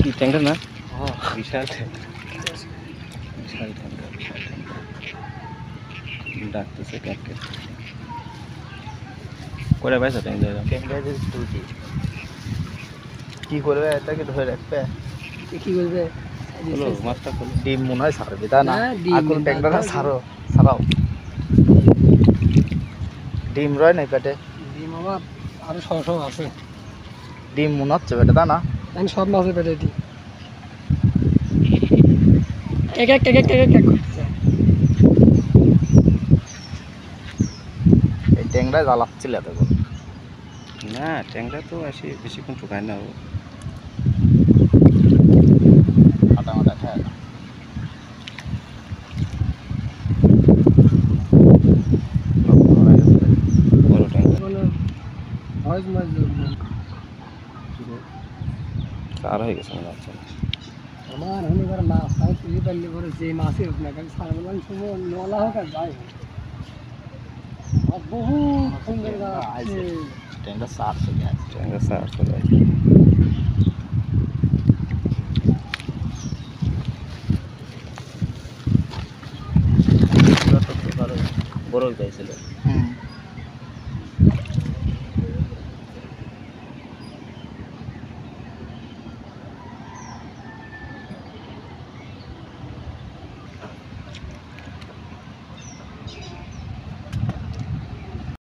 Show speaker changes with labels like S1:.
S1: কি ট্যাঙ্কার না? বিশাল ট্যাঙ্কার, বিশাল ট্যাঙ্কার, বিশাল ট্যাঙ্কার ডাকতেছে ক্যাবকে। করে পাইছো ট্যাঙ্কার?
S2: ট্যাঙ্কার দুটি কি করবে? এটাকে ধরে রাখবে,
S3: কি করবে?
S1: খোলো মাছটা খোলো।
S2: ডিম মনে হয় ছাড়বে, তাই না?
S3: হ্যাঁ, ডিম
S2: আর কোন ট্যাঙ্কার
S3: দাও,
S2: ছাড়ো, ছাড়াও। ডিম রয় নাই পেটে?
S3: ডিম আমার আরো শশ আছে,
S2: ডিম মনে হচ্ছে পেটে, তাই না?
S3: আমি সব মাছের পেটে দিই। এক এক এক এক এক এক করতেছে।
S2: এই ট্যাংরায় জ্বালাচ্ছিল এতক্ষণ।
S1: না ট্যাঙ্কার তো আসি বেশিক্ষণ ঠুকায় না।
S2: আটা মাটা খায় না।
S1: বড় ট্যাঙ্কার
S3: মানে ভয়েস মাছ
S1: আর হয়ে গেছে মনে হচ্ছে।
S3: আমার হলে এবার মাছ আমি তুলি পারলে পরে যে মাছই হোক না কেন সারা মাংস নলা হোক আর যাই হোক আর বহু সুন্দর আছে।
S2: ট্যাংরা সার চলে আসছে।
S1: ট্যাঙ্কার স্যার চলে আসে। বড় চাইছিল।